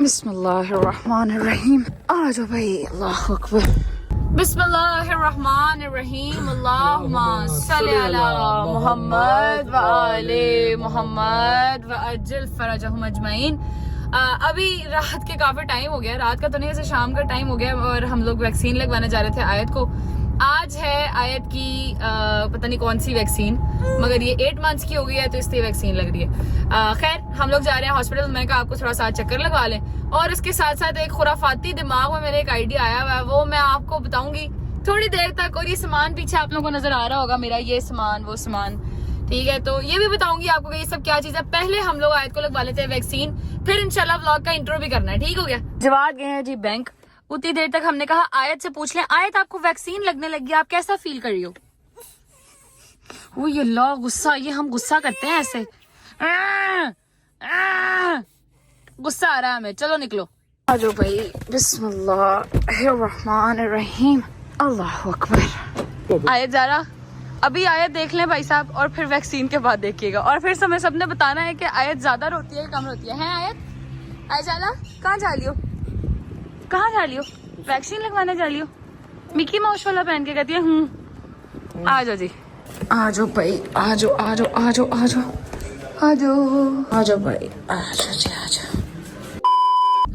बिस्मिल्लाहिर्रहमानिर्रहीम। आ जाओ भाई, अल्लाह अकबर। बिस्मिल्लाहिर्रहमानिर्रहीम। अल्लाहुम्मा सल्ली अला मुहम्मद व आले मुहम्मद व अज्जिल फरजहुम अजमईन। अभी रात के काफी टाइम हो गया, रात का तो नहीं, ऐसे शाम का टाइम हो गया और हम लोग वैक्सीन लगवाने जा रहे थे आयत को। आज है आयत की पता नहीं कौन सी वैक्सीन, मगर ये 8 मंथ्स की हो गई है तो इसलिए वैक्सीन लग रही है। खैर हम लोग जा रहे हैं हॉस्पिटल। मैंने कहा आपको थोड़ा सा चक्कर लगवा लें, और इसके साथ साथ एक खुराफाती दिमाग में मेरे एक आइडिया आया हुआ है, वो मैं आपको बताऊंगी थोड़ी देर तक। और ये सामान पीछे आप लोगों को नजर आ रहा होगा, मेरा ये सामान वो सामान, ठीक है, तो ये भी बताऊंगी आपको कि ये सब क्या चीज है। पहले हम लोग आयत को लगवा लेते हैं वैक्सीन, फिर इंशाल्लाह व्लॉग का इंट्रो भी करना है, ठीक हो गया। जवाब गए हैं जी बैंक। उतनी देर तक हमने कहा आयत से पूछ लें, आयत आपको वैक्सीन लगने लगी, आप कैसा फील कर रही हो? वो ये लो गुस्सा, ये हम गुस्सा करते हैं ऐसे, गुस्सा आ रहा है हमें। चलो निकलो, आ जाओ भाई। बिस्मिल्लाहिर्रहमानिर्रहीम, अल्लाह अकबर। आयत ज़रा अभी आयत देख लें भाई साहब, और फिर वैक्सीन के बाद देखिएगा, और फिर समय सबने बताना है कि आयत ज्यादा रोती है कम रोती है। हैं आयत? आयजाला कहाँ जा लियो, कहाँ जा लियो? वैक्सीन लगवाने जा लियो? मिकी माउस वाला पहन के कहती है आ जाओ जी, आ जाओ भाई, आ जाओ आ जाओ आ जाओ आ जाओ आ जाओ आ जाओ भाई, आ जाओ जी आ जाओ।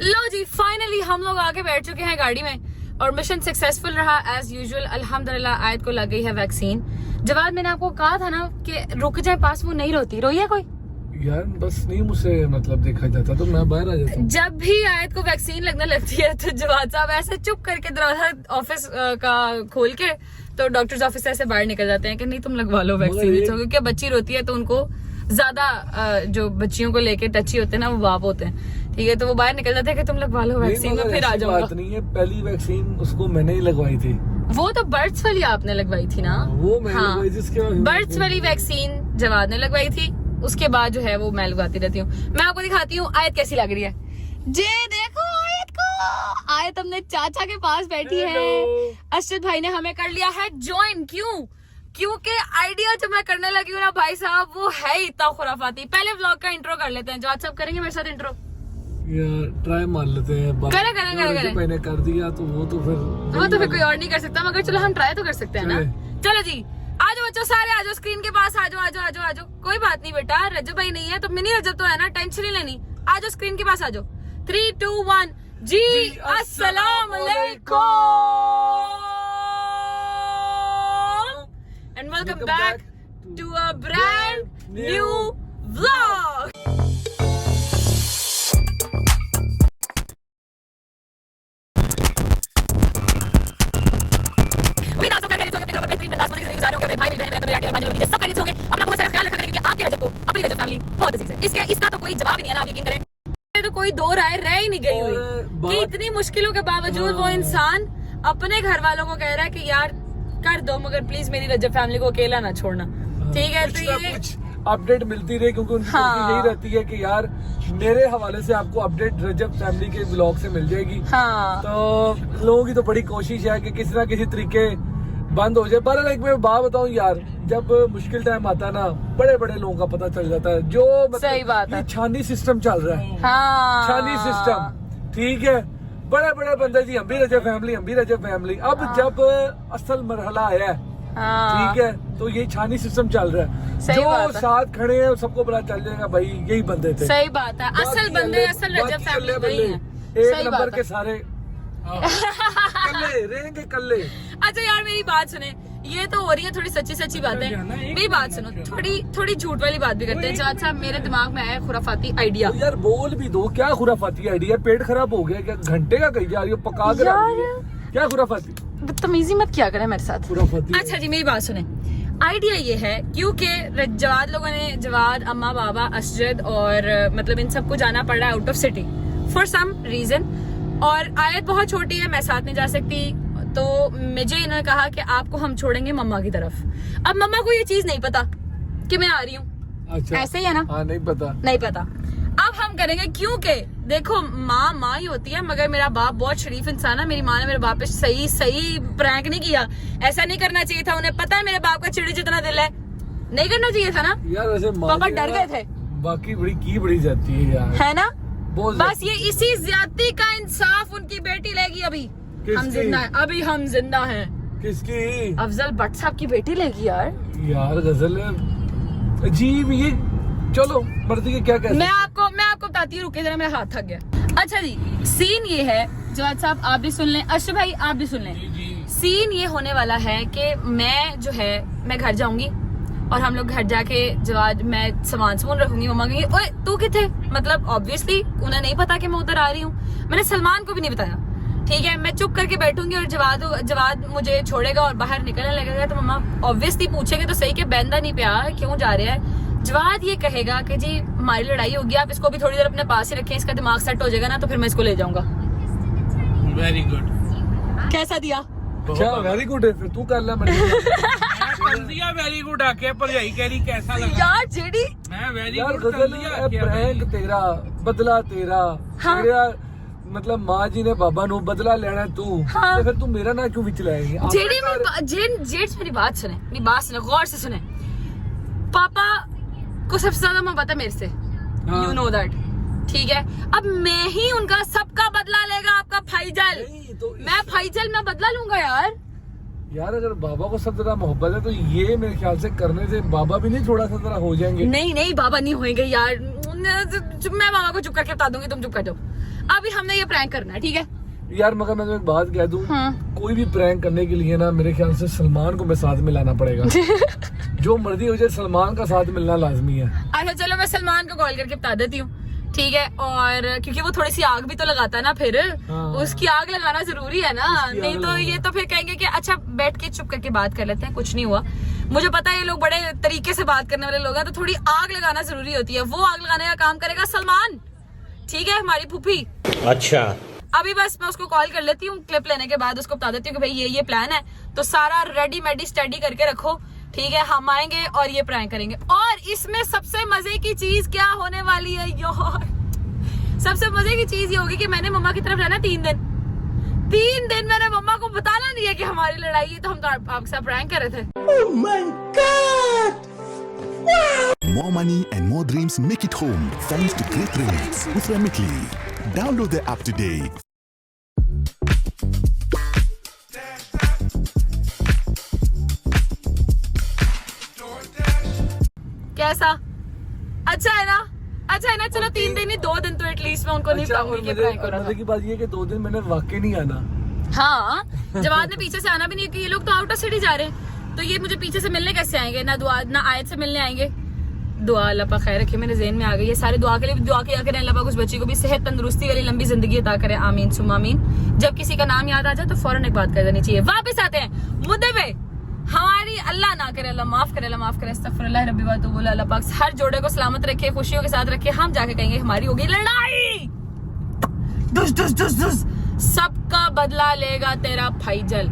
लो जी, फाइनली हम लोग आके बैठ चुके हैं गाड़ी में और मिशन सक्सेसफुल रहा एज यूजुअल। अल्हम्दुलिल्लाह आयत को लग गई है वैक्सीन। जवाब मैंने आपको कहा था ना कि रुक जाए पास, वो नहीं रोती। रोई है कोई? यार बस नहीं, मुझसे मतलब देखा जाता तो मैं बाहर आ जाता। जब भी आयत को वैक्सीन लगने लगती है तो जवाब साहब ऐसे चुप करके दरवाजा ऑफिस का खोल के तो डॉक्टर्स ऑफिस से ऐसे बाहर निकल जाते हैं कि नहीं तुम लगवा लो वैक्सीन, क्योंकि बच्ची रोती है तो उनको ज्यादा जो बच्चियों को लेके टची होते हैं ना, वो बाप होते हैं, ठीक है, तो वो बाहर निकल जाते हैं कि तुम लगवा लो वैक्सीन, तो फिर आ जाऊंगा। बात नहीं है, पहली वैक्सीन उसको मैंने ही लगवाई थी। वो तो बर्ड्स वाली आपने लगवाई थी ना? वो मैंने लगवाई थी, जिसके बाद बर्ड्स वाली वैक्सीन जवाद ने लगवाई थी, उसके बाद जो है वो मैं लगवाती रहती हूँ। मैं आपको दिखाती हूँ आयत कैसी लग रही है। जे देखो आयत को, आयत अपने चाचा के पास बैठी है। अरशद भाई ने हमें कर लिया है ज्वाइन। क्यों? क्योंकि आइडिया जो मैं करने लगी हूँ ना भाई साहब, वो है ही इतना खुराफाती। पहले व्लॉग का इंट्रो कर लेते हैं। जवाब साहब करेंगे मेरे साथ इंट्रो? यार ट्राई मार लेते हैं। करें। मैंने कर दिया तो वो तो फिर कोई और नहीं कर सकता, मगर चलो हम ट्राई तो कर सकते हैं ना। चलो जी, आ जाओ बच्चों, सारे आ जाओ स्क्रीन के पास, आ जाओ आ जाओ आ जाओ आ जाओ। कोई बात नहीं बेटा, रजब भाई नहीं है तो मिनी रजब तो है ना, टेंशन नहीं लेनी। आ जाओ स्क्रीन के पास, आ जाओ। 3, 2, 1 जी अस्सलाम वालेकुम and welcome back to a brand new vlog. इसका तो कोई जवाब ही नहीं है ना, आप यकीन करें तो कोई दो राय रह ही नहीं गई हुई कि इतनी मुश्किलों के बावजूद वो इंसान अपने घर वालों को कह रहा है कि यार कर दो, मगर प्लीज मेरी रजब फैमिली को अकेला ना छोड़ना, ठीक है। तो ये अपडेट मिलती रहे, क्योंकि उनकी यही रहती है कि यार मेरे हवाले से आपको अपडेट रजब फैमिली के ब्लॉग से मिल जाएगी। तो लोगों की तो बड़ी कोशिश है कि किसी ना किसी तरीके बंद हो जाए। पर एक मैं बात बताऊं यार, जब मुश्किल टाइम आता है ना, बड़े बड़े लोगों का पता चल जाता है। जो मतलब सही बात है, छानी सिस्टम चल रहा है, छानी सिस्टम, ठीक है। बड़े बड़े बंदे जी, हम भी रजब फैमिली। अब जब असल मरहला आया है, ठीक है, तो ये छानी सिस्टम चल रहा है। जो साथ खड़े हैं सबको पता चल जाएगा भाई यही बंदे थे। सही बात है, असल बंदे असल रजब फैमिली नहीं है। एक नंबर के सारे कल्ले रहेंगे, कल्ले। अच्छा यार मेरी बात सुने, ये तो हो रही है थोड़ी सच्ची बात है, मेरी बात सुनो, थोड़ी झूठ वाली बात भी करते हैं। जवाब साहब मेरे दिमाग में आया खुराफाती आइडिया। यार बोल भी दो, क्या खुराफाती आइडिया? पेट खराब हो गया क्या? घंटे का कही जा रही हो, पका कर क्या खुराफाती? बदतमीजी मत क्या करें मेरे साथ। अच्छा जी मेरी बात सुने, आइडिया ये है क्योंकि जवाद लोगों ने, जवाद अम्मा बाबा असजद और मतलब इन सबको जाना पड़ रहा है out of city for some reason, और आयत बहुत छोटी है, मैं साथ नहीं जा सकती, तो मुझे इन्होंने कहा कि आपको हम छोड़ेंगे मम्मा की तरफ। अब मम्मा को ये चीज नहीं पता कि मैं आ रही हूँ। अच्छा, ऐसे ही है ना? हाँ, नहीं पता। अब हम करेंगे, क्योंकि देखो माँ ही होती है, मगर मेरा बाप बहुत शरीफ इंसान है। मेरी माँ ने मेरे बाप पे सही प्रैंक नहीं किया, ऐसा नहीं करना चाहिए था। उन्हें पता है मेरे बाप का चिड़ी जितना दिल है, नहीं करना चाहिए था ना यार। वैसे पापा डर गए थे, बाकी बड़ी जाती है यार, है ना? बहुत बस ये इसी ज्यादती का इंसाफ उनकी बेटी लेगी अभी। हम जिंदा हैं, अभी हम जिंदा हैं। किसकी? अफजल भट्ट साहब की बेटी लेगी यार। गजल अजीब ये, चलो मर्जी के क्या कहते। मैं आपको बताती हूँ, रुके जरा, मेरा हाथ थक गया। अच्छा जी, सीन ये है जवाद साहब, आप भी सुन लें, अशरफ भाई आप भी सुन लें। सीन ये होने वाला है कि मैं घर जाऊंगी और हम लोग घर जाके जवाद, मैं सामान रखूंगी। मम्मा कहेंगी ओए तू किथे, मतलब ऑब्वियसली उन्हें नहीं पता कि मैं उधर आ रही हूँ। मैंने सलमान को भी नहीं बताया, ठीक है। मैं चुप करके बैठूंगी और जवाद मुझे छोड़ेगा और बाहर निकलने लगेगा। तो मम्मा ऑब्वियसली पूछेगी तो सही कि बंदा नहीं पिया, क्यों जा रहा है। जवाद ये कहेगा कि जी हमारी लड़ाई होगी, आप इसको भी थोड़ी देर अपने पास ही रखें, इसका दिमाग सेट हो जाएगा ना तो फिर मैं इसको ले जाऊंगा। Very good. कैसा दिया? अच्छा वेरी गुड है, फिर तू कर ले। वेरी गुड आके भरजाई कह रही कैसा लगा यार जेडी, मैं वेरी यार गुड कर दिया। प्रैंक तेरा, बदला तेरा। हाँ। तेरा मतलब माँ जी ने बाबा नो बदला लेना है तू। हाँ। तो फिर तू मेरा ना क्यों विच लाएगी? मेरी बात सुने, गौर से सुने। पापा को सबसे ज्यादा मोहब्बत है मेरे से, यू नो दैट, ठीक है। अब मैं ही उनका सबका बदला लेगा, आपका फाइजल। तो मैं फाइजल मैं बदला लूंगा यार। अगर बाबा को सब ज्यादा मोहब्बत है तो ये मेरे ख्याल से करने से बाबा भी नहीं थोड़ा सा जरा हो जाएंगे। नहीं बाबा नहीं होंगे यार, मैं बाबा को चुप करके बता दूंगी, तुम चुप कर जाओ। अभी हमने ये प्रैंक करना है, ठीक है यार। मगर मैं तुम्हें एक बात कह दूं, हाँ। कोई भी प्रैंक करने के लिए ना मेरे ख्याल से सलमान को मैं साथ में लाना पड़ेगा। जो मर्जी हो जाए, सलमान का साथ मिलना लाजमी है। अच्छा चलो, मैं सलमान को कॉल करके बता देती हूँ, ठीक है। और क्योंकि वो थोड़ी सी आग भी तो लगाता है ना, फिर हाँ। उसकी आग लगाना जरूरी है ना, नहीं तो ये तो फिर कहेंगे कि अच्छा बैठ के चुप करके बात कर लेते हैं, कुछ नहीं हुआ। मुझे पता है ये लोग बड़े तरीके से बात करने वाले लोग हैं, तो थोड़ी आग लगाना जरूरी होती है। वो आग लगाने का काम करेगा सलमान, ठीक है, हमारी फूफी। अच्छा अभी बस मैं उसको कॉल कर लेती हूँ, क्लिप लेने के बाद उसको बता देती हूँ कि भाई ये प्लान है, तो सारा रेडी मेडी स्टडी करके रखो, ठीक है। हम आएंगे और ये प्रैंक करेंगे। और इसमें सबसे मजे की चीज क्या होने वाली है यार, सबसे मजे की चीज ये होगी कि मैंने मम्मा की तरफ रहना 3 दिन मैंने मम्मा को बताना नहीं है कि हमारी लड़ाई है, तो हम तो आपके साथ प्रैंक कर रहे थे। Oh my God! More money and more dreams make it home thanks to Great Rates with Remitly. Download the app today. कैसा? अच्छा है ना? चलो 3 दिन ही, 2 दिन तो एटलीस्ट मैं उनको नहीं बताऊंगी कि प्रैंक कर रहा था। मजे की बात ये है कि 2 दिन मैंने वाकई नहीं आना। हाँ, जवाद ने पीछे से आना भी नहीं, कि ये लोग तो आउट ऑफ सिटी जा रहे हैं, तो ये मुझे पीछे से मिलने कैसे आएंगे? ना आयत से मिलने आएंगे। दुआ अल्लाह पाक खैर रखे, मेरे ज़हन में आ गई है। सारे दुआ के लिए दुआ किया करें, अल्लाह पाक उस बच्ची को भी सेहत तंदुरुस्ती वाली लंबी जिंदगी अता करे, आमीन सुम्मा आमीन। जब किसी का नाम याद आ जाए तो फौरन एक बात कर देनी चाहिए। वापस आते हैं मुद्दे पे। हमारी अल्लाह ना करे, अल्लाह माफ करे, अस्तगफिरुल्लाह रब्बी व अतूबु इलैह। अल्लाह पाक हर जोड़े को सलामत रखे, खुशियों के साथ रखे। हम जाके कहेंगे हमारी होगी लड़ाई, दुस दुस दुस दुस, सबका बदला लेगा तेरा फाइजल।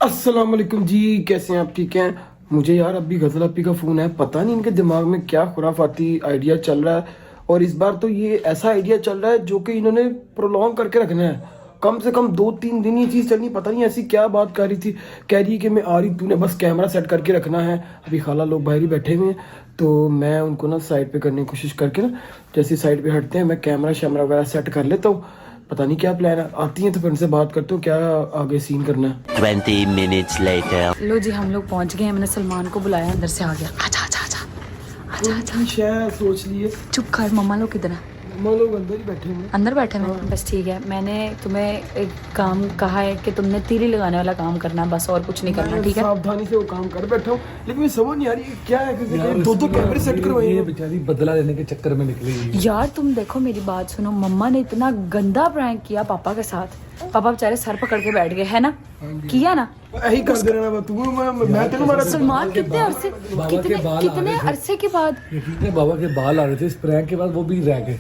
अस्सलाम वालेकुम जी, कैसे हैं आप? ठीक हैं? मुझे यार अभी गजल अपी का फोन है, पता नहीं इनके दिमाग में क्या खुराफाती आइडिया चल रहा है। और इस बार तो ये ऐसा आइडिया चल रहा है जो कि इन्होंने प्रोलॉन्ग करके रखना है, कम से कम 2-3 दिन ये चीज़ चलनी। पता नहीं ऐसी क्या बात कर रही थी, कह रही है कि मैं आ रही, तूने बस कैमरा सेट करके रखना है। अभी खाला लोग बाहर ही बैठे हुए हैं, तो मैं उनको ना साइड पे करने की कोशिश करके ना, जैसे साइड पे हटते हैं मैं कैमरा शैमरा वगैरह सेट कर लेता हूँ। पता नहीं क्या प्लान है, आती हैं तो फिर उनसे बात करते हो क्या आगे सीन करना है। 20 minutes later. लो जी, हम लोग पहुंच गए हैं। मैंने सलमान को बुलाया, अंदर से आ गया। आजा शायद सोच लिए। चुप कर, मम्मा लोग किधर है? मम्मा लोग अंदर ही बैठे हैं। अंदर बैठे हैं, बस ठीक है। मैंने तुम्हें एक काम कहा है कि तुमने तीली लगाने वाला काम करना है, बस और कुछ नहीं करना, ठीक है? सावधानी से वो काम कर बैठा हूँ, लेकिन मैं समझ नहीं आ रही क्या है, क्योंकि 2 कैमरे सेट करवाए ये हैं। बेचारी बदला लेने के चक्कर में निकली। यार तुम देखो, मेरी बात सुनो, मम्मा ने इतना गंदा प्रैंक किया पापा के साथ। पापा बेचारे सर पकड़ के बैठ गए, है ना? किया ना? यही कर देना ना तू, मैं तेरे मारा। सलमान कितने अरसे के बाद यकीन है बाबा के बाल आ रहे थे इस प्रैंक के बाद, वो भी रह गए।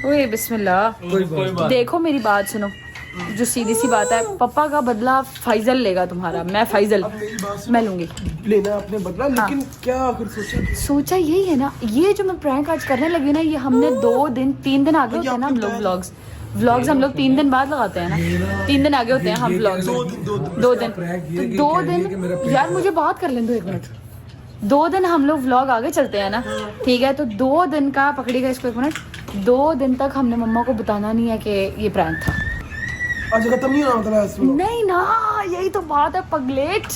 ओए बिस्मिल्लाह। देखो मेरी बात सुनो, जो सीधी सी बात है, पापा का बदला फाइजल लेगा तुम्हारा। मैं फाइजल मैं लूंगी लेना अपने बदला, लेकिन क्या आखिर सोचा यही है ना। ये जो मैं प्रैंक आज करने लगी ना, ये हमने 3 दिन आगे होते हैं ना हम लोग व्लॉग्स हम लोग 3 दिन बाद लगाते हैं ना, 3 दिन आगे होते हैं हम व्लॉग्स। 2 दिन यार, मुझे बात कर लें दो 1 मिनट। 2 दिन हम लोग व्लॉग आगे चलते हैं ना, ठीक है, तो 2 दिन का पकड़िएगा इसको 1 मिनट, 2 दिन तक हमने मम्मा को बताना नहीं है कि ये प्रैंक था। अच्छा खत्म नहीं होना मतलब ऐसे नहीं ना, यही तो बात है पगलेट,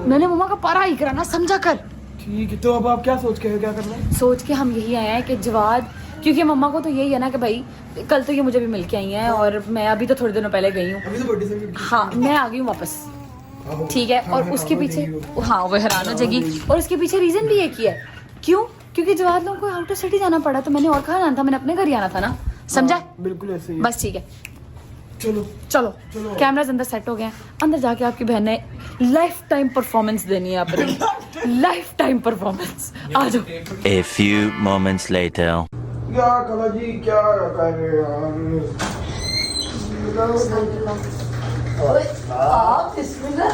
मैंने मम्मा का पारा ही कराना समझा कर। ठीक है, तो अब आप क्या सोच के क्या करना है? सोच के हम यही आए हैं कि जवाद, क्योंकि मम्मा को तो यही है ना कि भाई कल तो ये मुझे भी मिल के आई हैं और मैं अभी तो थोड़े दिनों पहले गई हूँ। अभी तो बर्थडे से हाँ मैं आ गई हूँ वापस, ठीक है, और उसके पीछे हाँ वो हैरान हो जाएगी, और उसके पीछे रीजन भी एक ही है, क्यों, क्योंकि जवाद लोगों को आउट ऑफ सिटी जाना पड़ा, तो मैंने और कहाँ जाना था, मैंने अपने घर ही आना था ना, समझा? बिल्कुल ऐसे ही। बस ठीक है, चलो चलो कैमराज अंदर सेट हो गए हैं, अंदर जाके आपकी बहन ने लाइफ टाइम परफॉर्मेंस देनी है अपनी, लाइफ टाइम परफॉर्मेंस, आ जाओ। A few moments later. क्या कला जी क्या कर रहे हैं आप बिस्मिल्लाह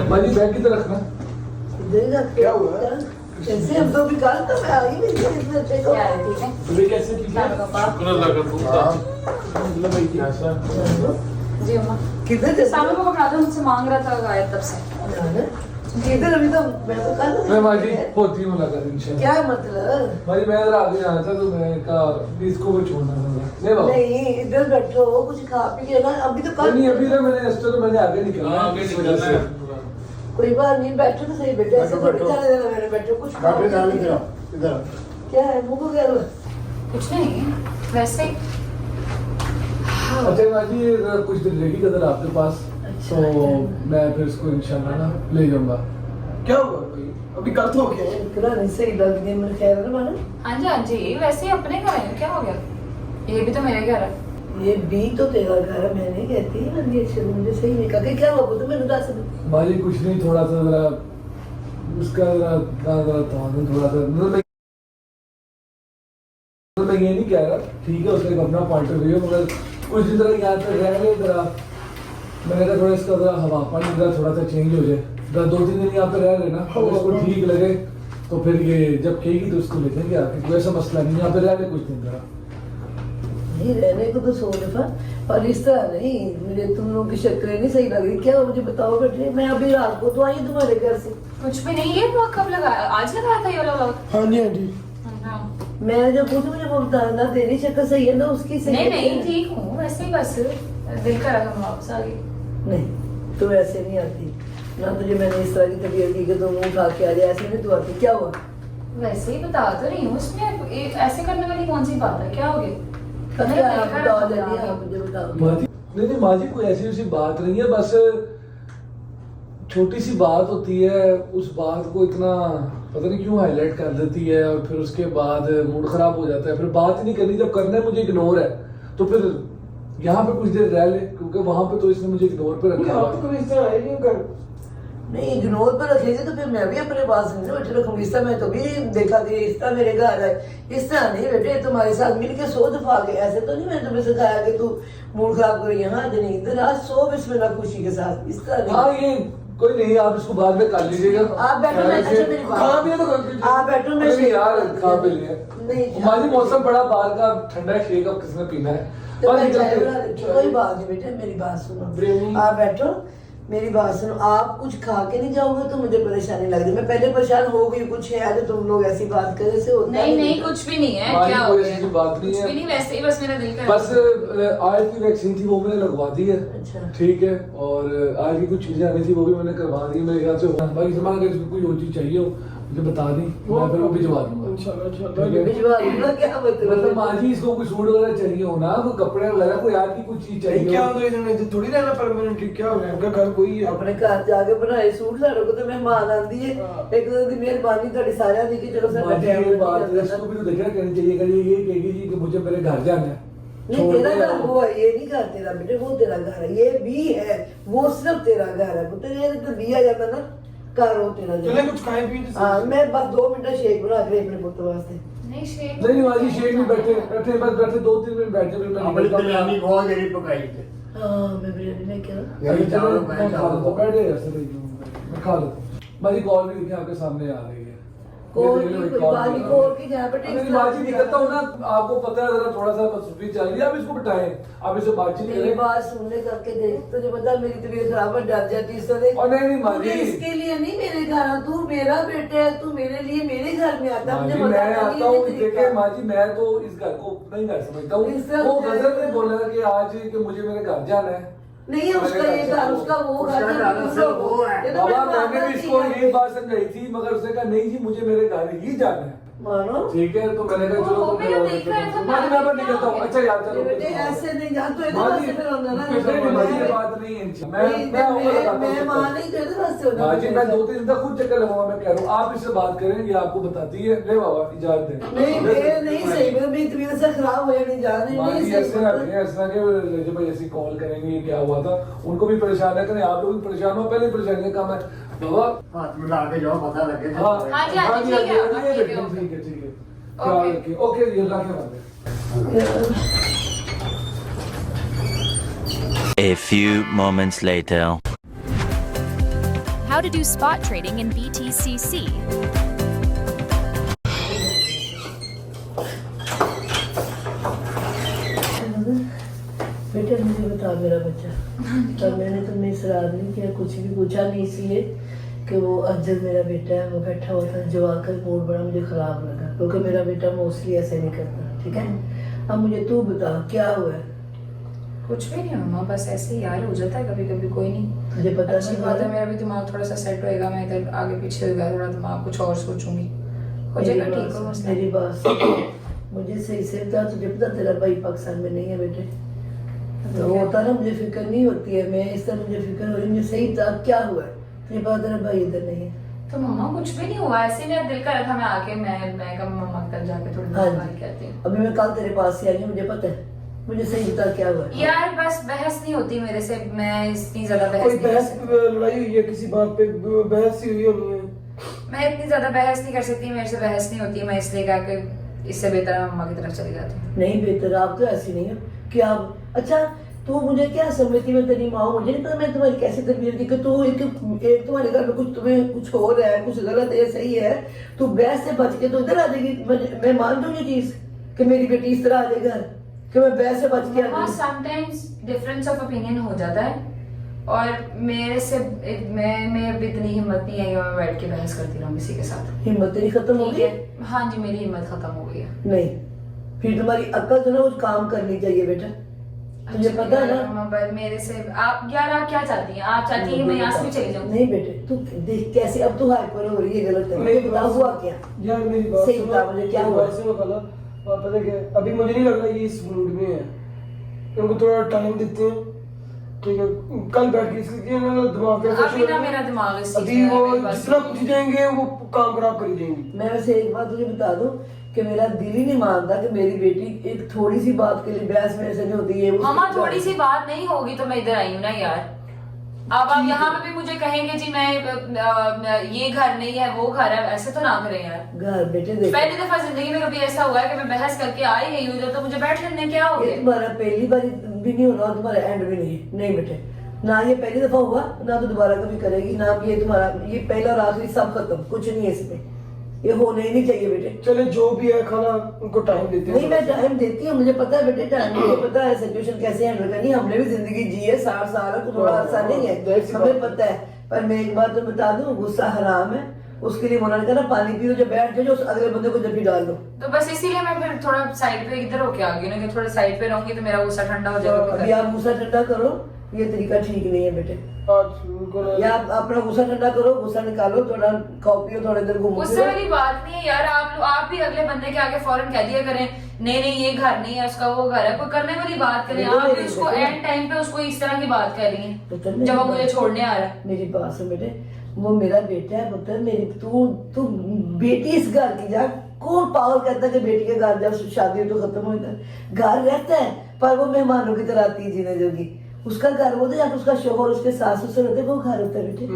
भाई बैग किधर रखना? देगा क्या हुआ ऐसे हम तो भी कल तो मैं आई नहीं थी इसमें देखो अभी कैसे जी अम्मा किधर थे सामने को पकड़ा दो, मुझसे मांग रहा था गायब तब से। किधर अभी तो मैं तो कल मैं माजी होती मुलाकात इंशाल्लाह। क्या मतलब भाई मैं इधर आगे जाना था तो मैं कहा इसको भी छोड़ना था। नहीं बाबा नहीं इधर बैठो कुछ खा पी के ना अभी तो कल नहीं अभी ना मैंने इस तो मैंने आगे निकलना है, आगे इस वजह निकलना से। है। कोई बात नहीं बैठो तो सही बेटे ऐसे थोड़ी चले देना मैंने बैठो कुछ खा पी के क्या है मुंह को क्या हुआ कुछ नहीं वैसे ही। अच्छा माजी कुछ दिन रहेगी कदर आपके पास तो मैं फिर इसको इंशाल्लाह ना ले जाऊंगा। क्या हुआ भाई अभी कल तो हो गया इतना नहीं सही लग गया मेरे ख्याल में मानो हाँ जी हाँ जी, वैसे ही अपने घर है, क्या हो गया, ये भी तो मेरे घर है। ये भी तो तेरा घर है मैं नहीं कहती ये अच्छे मुझे सही नहीं कहा क्या हुआ तो मैंने दस माजी कुछ नहीं थोड़ा सा जरा उसका जरा थोड़ा सा मैं ये नहीं कह रहा ठीक है उसका एक अपना पॉइंट ऑफ व्यू मगर कुछ दिन जरा यहाँ पे रह गए जरा मैंने कहा थोड़ा इसका जरा हवा पानी जरा थोड़ा सा चेंज हो जाए जरा 2-3 दिन यहाँ पे रह रहे ना अगर इसको ठीक लगे तो फिर ये जब कहेगी तो उसको ले जाएंगे आके कोई ऐसा मसला नहीं यहाँ पे रह रहे कुछ दिन जरा नहीं रहने को तो 100 दफा और इस तरह नहीं मुझे तुम लोगों की शक्लें नहीं सही लग रही क्या मुझे बताओ बेटे मैं अभी रात को तो आई तुम्हारे घर से कुछ भी नहीं, ये ब्लॉग कब लगाया, आज लगाया था ये वाला ब्लॉग? हाँ जी हाँ जी मैं जब पूछू मुझे वो बताना तेरी शक्ल सही है ना उसकी सही नहीं है नहीं ठीक हूँ वैसे ही, बस दिल का रखा वापस आ गई। नहीं तू ऐसे नहीं आती ना तुझे मैंने इस तरह की तबीयत की कि तुम मुंह खा के आ जाए ऐसे नहीं तू आती क्या हुआ वैसे ही बता तो रही हूँ, उसमें ऐसे करने वाली कौन सी बात है, क्या हो गया? अच्छा आप बताओ जल्दी आप मुझे बताओ माजी नहीं माजी कोई ऐसी वैसी बात नहीं है बस छोटी सी बात होती है उस बात को इतना पता नहीं क्यों हाईलाइट कर देती है और फिर उसके बाद मूड खराब हो जाता है फिर बात ही नहीं करनी जब करना है मुझे इग्नोर है तो फिर यहाँ पे कुछ देर रह ले क्योंकि वहां पे तो इसने मुझे इग्नोर पे रखा आप तो इस तरह है नहीं कर नहीं इग्नोर पर रखेगी तो फिर मैं भी अपने पास नहीं ना बैठे रखूंगी इस तरह मैं कभी देखा कि इस तरह मेरे घर आए इस तरह नहीं बेटे तुम्हारे साथ मिल के 100 दफा गए ऐसे तो नहीं मैंने तुम्हें सिखाया कि तू मूड खराब करो यहाँ आज नहीं इधर आज 100 बिस्मिल्लाह खुशी के साथ इस तरह हाँ नहीं ये कोई नहीं आप इसको बाद में कर लीजिएगा आप बैठो मैं अच्छा मेरी खा बात भी तो कर आप बैठो मैं नहीं यार खा भी लिया नहीं माजी मौसम बड़ा बाहर का ठंडा शेक अब किसने पीना है तो बस मैं चाय निकलते बना देती हूँ। कोई बात नहीं बेटे मेरी बात सुनो आप बैठो मेरी बात सुनो आप कुछ खा के नहीं जाओगे तो मुझे परेशानी लग रही मैं पहले परेशान हो गई कुछ है जो तुम लोग ऐसी बात करे से होता नहीं नहीं कुछ भी नहीं है, माजी, क्या हो कोई गया, ऐसी बात नहीं कुछ है। भी नहीं, वैसे ही बस मेरा दिल का बस आज की वैक्सीन थी वो मैंने लगवा दी है अच्छा। ठीक है और आज की कुछ चीजें आनी थी वो भी मैंने करवा दी मेरे ख्याल से बाकी सामान अगर इसमें कोई और चीज चाहिए हो मुझे बता दी मैं फिर वो भिजवा दूंगा इंशाल्लाह ठीक इंशाल्लाह है? भिजवा दूंगा क्या मतलब मतलब माजी इसको कोई सूट वगैरह चाहिए हो ना कोई कपड़े वगैरह कोई आज की कुछ चीज नहीं चाहिए क्या हो होता है इधर थोड़ी रहना परमानेंटली क्या हो गया उनका घर कोई है अपने घर जाके बनाए सूट साढ़े को तो मेहमान आंदी है एक तो दी मेहरबानी थोड़ी सारियां दी कि चलो सर माजी ये बात है, इसको भी तो देखना कहनी चाहिए कभी ये कहेगी जी कि मुझे मेरे घर जाना है नहीं तेरा घर वो है ये नहीं घर तेरा बेटे वो तेरा घर है ये भी है वो सिर्फ तेरा घर है पुत्र ये तो दिया जाता ना घर हो तेरा चले कुछ खाए पिए तो हाँ मैं बस 2 मिनट शेक बना के अपने पुत्र वास्ते नहीं शेक नहीं माजी शेख में बैठे बैठे बस बैठे 2-3 मिनट बैठे फिर मैं अपनी निकलता हूँ। बिरयानी बहुत देरी पकाई थी हाँ मैं बिरयानी लेके आ अरे चलो मैं खा लेता हूँ बैठे ऐसे नहीं मैं खा लेता हूँ माजी कॉल भी देखिए आपके सामने आ रही है कोई बाजी खोल के जा बेटे मैं बाजी नहीं करता हूँ ना, आपको पता है जरा थोड़ा सा मसरूफी चल रही है, आप इसको बिठाएं, आप इसे बातचीत मेरी करें। बात सुनने करके देख, तुझे पता है मेरी तबीयत खराब है, डर जाती इस तरह। और नहीं माँ जी, इसके लिए नहीं मेरे घर आ, तू मेरा बेटा है, तू मेरे लिए मेरे घर में आता, मुझे मैं बताना आता हूँ। नहीं देखे माँ जी, मैं तो इस घर को नहीं घर समझता हूँ। वो गजल में बोला कि आज कि मुझे मेरे घर जाना है, नहीं है उसका ये घर, उसका वो घर, बाबा मैंने भी इसको यही बात समझाई थी, मगर उसने कहा नहीं जी मुझे मेरे घर ही जाना है। मानो ठीक है, तो मैंने कहा चलो माँ जी मैं नहीं करता हूँ। अच्छा यार चलो बेटे ऐसे नहीं जान, तो इधर माँ से जी, फिर होना ना, ये बात नहीं है, मैं मां नहीं तो इधर से होना। माँ जी मैं 2-3 दिन तक खुद चक्कर लगाऊंगा, मैं कह रहा हूँ आप इससे बात करें, ये आपको बताती है। ले बाबा इजाजत दे। नहीं ये नहीं सही, मेरी तबीयत से खराब हो नहीं जा रही, माँ नहीं जी सही ऐसे ना करें, ऐसा कि जब भाई ऐसी कॉल करेंगे क्या हुआ था, उनको भी परेशान है करें, आप लोग भी परेशान हो, पहले परेशानी का काम है बाबा। हाथ मिला के जाओ, पता लगे। हाँ हाँ जी, हाँ जी, ठीक है, ये ठीक है, देखें, ठीक है ठीक है, ख्याल रखिए। ओके ये अल्लाह के हवाले। A few moments later. How to do spot trading in BTCC. बेटे मुझे बता मेरा बच्चा, तब मैंने तुमने इसरार नहीं किया, कुछ भी पूछा नहीं, इसलिए कि वो अज्जल मेरा बेटा है, वो बैठा हुआ था जवा कर, मूड बड़ा मुझे खराब लगा, क्योंकि मेरा बेटा मोस्टली ऐसे नहीं करता। ठीक है, अब मुझे तू बता क्या हुआ है? कुछ भी नहीं मम्मा, बस ऐसे ही यार हो जाता है कभी कभी, कोई नहीं। तुझे पता अच्छी बात है, मेरा भी दिमाग थोड़ा सा सेट होएगा, मैं इधर आगे पीछे होगा थोड़ा दिमाग, कुछ और सोचूंगी, हो जाएगा ठीक हो। मेरी बात सुन, मुझे सही से बता, तुझे पता तेरा भाई पाकिस्तान में नहीं है बेटे, तो वो होता ना मुझे फिक्र नहीं होती है, मैं इस तरह मुझे फिक्र हो रही, मुझे सही बता क्या हुआ है? तुझे पता तेरा भाई इधर नहीं है? तो मम्मा कुछ भी नहीं हुआ, ऐसे मेरा दिल कर रहा था, मैं आके मैं कब मम्मा कल जाके थोड़ी हाँ बात कहती हूँ। अभी मैं कल तेरे पास ही आई हूँ, मुझे पता है, मुझे सही बता क्या हुआ है? यार बस बहस नहीं होती मेरे से, मैं इतनी ज्यादा बहस कोई नहीं कर बहस सकती। लड़ाई हुई है किसी बात पे, बहस ही हुई होनी है? मैं इतनी ज्यादा बहस नहीं कर सकती, मेरे से बहस नहीं होती, मैं इसलिए कहा कि इससे बेहतर मैं मम्मा की तरफ चली जाती हूँ। नहीं बेहतर, आप तो ऐसी नहीं हो कि आप, अच्छा तू मुझे क्या समझती, मैं तेरी माँ हूँ, मुझे नहीं पता मैं तुम्हारी कैसे तरबियत की, कि तू एक तुम्हारे घर में कुछ तुम्हें कुछ हो रहा है, कुछ गलत है, सही है, तू बहस से बच के तो इधर आ जाएगी। मैं मान दूँ ये चीज कि मेरी बेटी इस तरह आ जाए घर, कि मैं बहस से बच के आ जाऊँ। समटाइम्स डिफरेंस ऑफ ओपिनियन हो जाता है, और मेरे से मैं अभी इतनी हिम्मत नहीं है कि मैं बैठ के बहस करती रहूँ किसी के साथ। हिम्मत तेरी खत्म हो ठीक गई? है, हाँ जी मेरी हिम्मत खत्म हो गई है। नहीं, फिर तुम्हारी अक्ल जो ना वो काम करनी चाहिए बेटा, तुझे पता है ना? पर मेरे से आप यार, आप क्या चाहती हैं? आप चाहती हैं मैं यहाँ से भी चली जाऊँ? नहीं बेटे, तू देख कैसे अब तू हाइपर हो रही है, गलत है, मुझे बता हुआ क्या? यार मेरी बात सही सुनो, बता मुझे क्या हुआ? बात सुनो पहला, और पता क्या है, अभी मुझे नहीं लग रहा ये इस मूड में है, उनको थोड़ा टाइम देते हैं, ठीक है? कल बैठ के इसलिए ना दिमाग पे अभी ना मेरा दिमाग इस चीज़ अभी में वो है, मेरी बात जितना सुनो। पूछ जाएंगे वो काम खराब कर जाएंगे। मैं वैसे एक बात तुझे बता दूं कि मेरा दिल ही नहीं मानता कि मेरी बेटी एक थोड़ी सी बात के लिए बहस मेरे से नहीं होती है। मामा थोड़ी सी बात नहीं होगी तो मैं इधर आई हूँ ना यार। अब आप यहाँ पे भी मुझे कहेंगे जी मैं ये घर नहीं है वो घर है, ऐसे तो ना करें यार। घर बेटे देख, पहली दफा जिंदगी में कभी ऐसा हुआ है कि मैं बहस करके आई गई हूँ तो मुझे बैठ लेने क्या हो ये गया? तुम्हारा पहली बार भी नहीं होना और तुम्हारा एंड भी नहीं, नहीं बेटे, ना ये पहली दफा हुआ ना तो दोबारा कभी करेगी, ना ये तुम्हारा ये पहला और आखिरी सब खत्म, कुछ नहीं है इसमें, ये होने ही नहीं चाहिए बेटे। चले जो भी है खाना उनको टाइम देते हैं। नहीं मैं टाइम देती हूँ, मुझे पता है बेटे टाइम, मुझे पता है सिचुएशन कैसे हैंडल करनी है, हमने भी जिंदगी जी है 60 साल, थोड़ा आसान नहीं है, हमें पता है। पर मैं एक बात तो बता दूं, गुस्सा हराम है, उसके लिए मना करना, पानी पियो, जब बैठ जाओ उस अगले बंदे को जब भी डाल दो। तो बस इसीलिए मैं फिर थोड़ा साइड पे इधर होके आ गई ना कि थोड़ा साइड पे रहूंगी तो मेरा गुस्सा ठंडा हो अभी जाएगा। आप गुस्सा ठंडा करो, ये तरीका ठीक नहीं है बेटे, आज उनको ना- या आप अपना गुस्सा ठंडा करो, गुस्सा निकालो, थोड़ा खाओ पियो, थोड़ा इधर घूमो गुस्से वाली बात नहीं है यार, आप भी अगले बंदे के आगे फौरन कह दिया करें नहीं नहीं ये घर नहीं है उसका वो घर है, कोई करने वाली बात करें। आप भी उसको एंड टाइम पे उसको इस तरह की बात कर रही है जब वो मुझे छोड़ने आ रहा है। मेरी बात सुन बेटे, वो मेरा बेटा है पुत्र, मेरी तू बेटी इस घर की जा, कौन पागल कहता है कि बेटी के घर जब शादी हो तो खत्म हो जाता है? घर रहता है पर वो मेहमानों की तरह आती है जीने जोगी, उसका घर वो तो या तो उसका शोहर उसके सास ससुर होते वो घर होता है बेटे।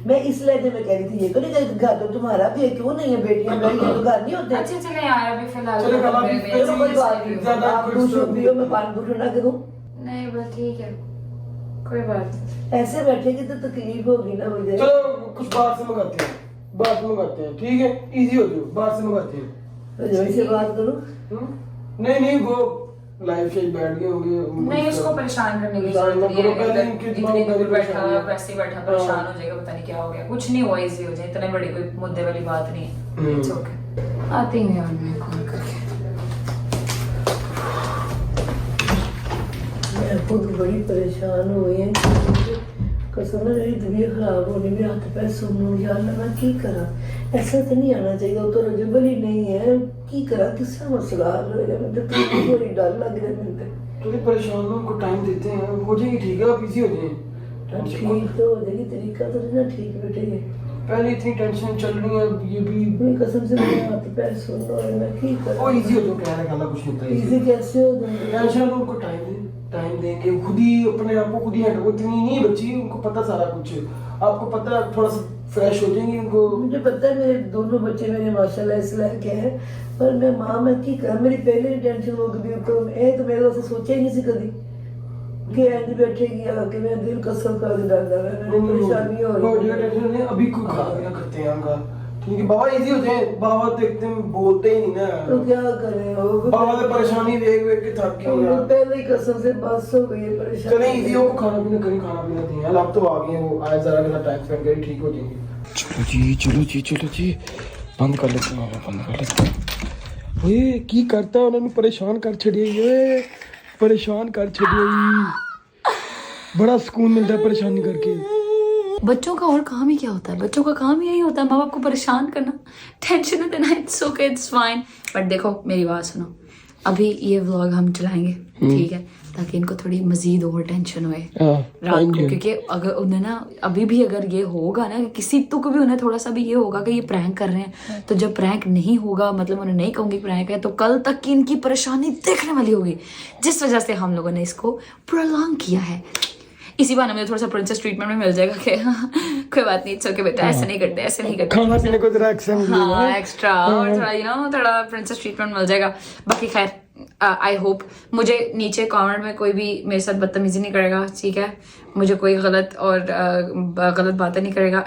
मैं इस लहजे में कह रही थी, ये तो नहीं कह घर तो तुम्हारा भी है, क्यों नहीं है? बेटियां बहन तो घर नहीं होते। अच्छे चले यार अभी फिलहाल चलो, कल अभी चलो कोई बात नहीं, ज्यादा आप दूध पियो, मैं पानी दूध ठंडा करूँ? नहीं बस ठीक है कोई बात नहीं। ऐसे बैठेगी तो तकलीफ होगी ना मुझे। चलो कुछ बाहर से मंगाते हैं। बाहर से मंगाते हैं, ठीक है? इजी हो जाओ, बाहर से मंगाते हैं। रजवाई से बात करो। नहीं नहीं, वो लाइव से बैठ गए होंगे। नहीं, उसको परेशान करने की परेशान जरूरत मत नहीं करो, है। पहले अगर इनके इतनी दिमाग दूर में बैठा परेशान है। वैसे ही बैठा परेशान हो जाएगा, पता नहीं क्या हो गया। कुछ नहीं हुआ, इजी हो जाए, इतने बड़ी कोई मुद्दे वाली बात नहीं है। It's okay। आती हूँ यार मैं कॉल करके। मैं खुद बड़ी परेशान हो गई है। कसम ना मेरी तबीयत खराब होने में हाथ पैर सुन यार मैं की करा। ऐसा तो नहीं आना चाहिए, वो तो रजबल ही नहीं है। की करा, किसका मसला हल होएगा? मुझे तो बड़ी डर लग रहा है। मुझे थोड़ी परेशान हो, उनको टाइम देते हैं, हो जाएगी ठीक है, आप इजी हो जाए। ठीक तो हो जाएगी, तरीका तो नहीं ना ठीक बेटे। पहले इतनी टेंशन चल रही है, ये भी मेरी कसम से मेरे हाथ पैर सुन रहा है, मैं की वो करा। इजी हो जाओ, कहने का कुछ नहीं होता। इजी कैसे हो जाएंगे? टेंशन लो, उनको टाइम देंगे, खुद ही अपने आप को खुद ही हैंडल। इतनी नहीं बच्ची, उनको पता सारा कुछ, आपको पता है, थोड़ा सा फ्रेश हो जाएंगे उनको। मुझे पता है मेरे दोनों बच्चे मेरे माशाल्लाह इस लायक के हैं, पर मैं माँ मैं की कर, मेरी पहले टेंशन हो गई। तो मेरे वास्ते सोचा ही नहीं सी कभी कि ऐसे बैठेगी आके। मैं दिल कसम कर डालता है, मैंने परेशानी हो रही है। टेंशन नहीं, अभी कोई खाना पीना करते हैं उनका, ठीक है? बाबा इजी हो जाए, बाबा तो एकदम बोलते ही नहीं तो ना। क्या करें? बाबा तो परेशानी वेग वेग के थक गए वो यार। पहले ही कसम से बस हो गई है परेशानी। चले इजी हो, खाना पीना करें, खाना पीना दें। अब तो आ गए, वो आज जरा के साथ टाइम स्पेंड करें, ठीक हो जाएंगे। चलो जी चलो जी चलो जी, बंद कर लेते हैं, बंद कर लेते हैं। ओए की करता उन्होंने परेशान कर छड़िए, ये परेशान कर छड़िए। बड़ा सुकून मिलता है परेशानी करके। बच्चों का और काम ही क्या होता है? बच्चों का काम यही होता है माँ बाप को परेशान करना, टेंशन देना। It's okay, it's fine. But देखो मेरी बात सुनो, अभी ये व्लॉग हम चलाएंगे, ठीक है, ताकि इनको थोड़ी मजीद और टेंशन हुए रात को। क्योंकि अगर उन्हें ना अभी भी अगर ये होगा ना, किसी तुक भी उन्हें थोड़ा सा भी ये होगा कि ये प्रैंक कर रहे हैं, तो जब प्रैंक नहीं होगा, मतलब उन्हें नहीं कहूंगी प्रैंक है, तो कल तक की इनकी परेशानी देखने वाली होगी। जिस वजह से हम लोगों ने इसको प्रोलॉन्ग किया है। इसी बार हमें थोड़ा सा प्रिंसेस ट्रीटमेंट में मिल जाएगा कि कोई बात नहीं, इट्स ओके बेटा, ऐसे नहीं करते, ऐसे नहीं करते, खाना पीने को जरा एक्स्ट्रा और थोड़ा थोड़ा प्रिंसेस ट्रीटमेंट मिल जाएगा। बाकी खैर आई होप मुझे नीचे कमेंट में कोई भी मेरे साथ बदतमीजी नहीं करेगा, ठीक है? मुझे कोई गलत बातें नहीं करेगा।